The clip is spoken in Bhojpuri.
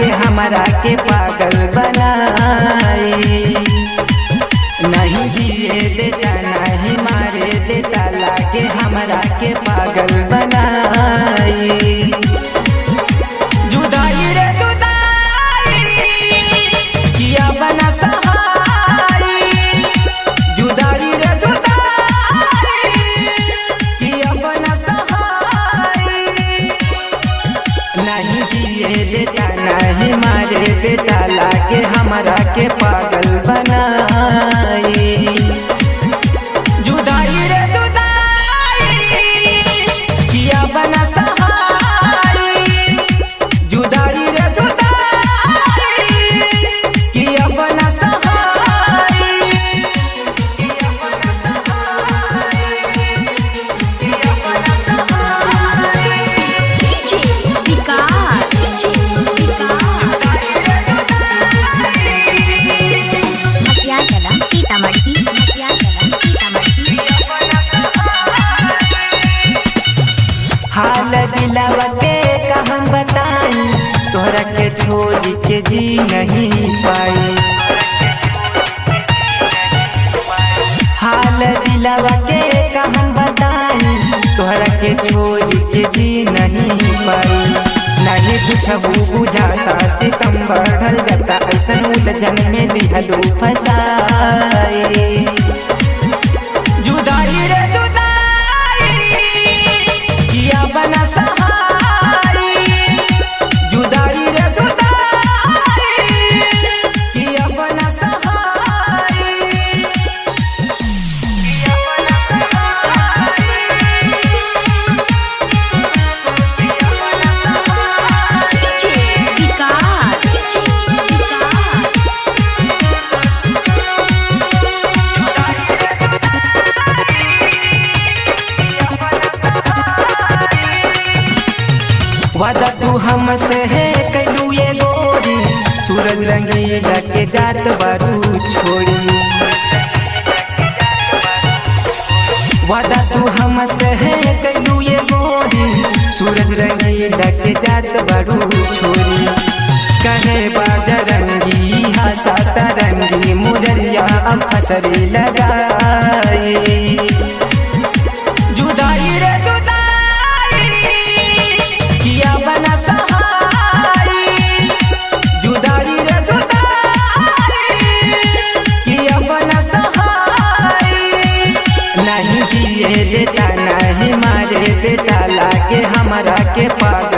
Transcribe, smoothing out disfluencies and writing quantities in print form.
के हमरा के पागल बनाई। नहीं जिए देता नहीं मारे देता लागे हमरा के पागल बनाई। जुदाई रे जुदाई किया बना सहाई। जुदाई रे जुदाई किया बना सहाई। नहीं जिए देता नहीं मारे देता लागे हमरा के पागल बनाई। जुदाई रे जुदाई किया बना सहाई। जुदाई रे जुदाई किया बना सहाई। हाल दिलावा के कहम बताई तोहरा के छोड़ के जी नहीं पाई। हाल दिलावा के कहम बताई तोहरा के छोड़ के जी नहीं पाई। नहीं कुछ बुझाता सितम बढ़ल जाता ऐसन उलझन में दिहलू फसाए। जुदाई रे जुदाई किया बना सहाई। जुदाई रे जुदाई किया बना सहाई। वादा तू हमसे है कैलू ये गोरी सूरज रंगीला के जात बारू छोड़ी। वादा तू हमसे है कैलू ये गोरी सूरज रंगीला के जात बारू छोड़ी। कहे बाजरंगी हंसाता रंगी मुररिया अब फसरी लगाई। जुदाई रे जुदाई किया बना सहाई। जुदाई रे जुदाई किया बना सहाई। नहीं जिए देता नहीं मारे देता लागे हमरा के पागल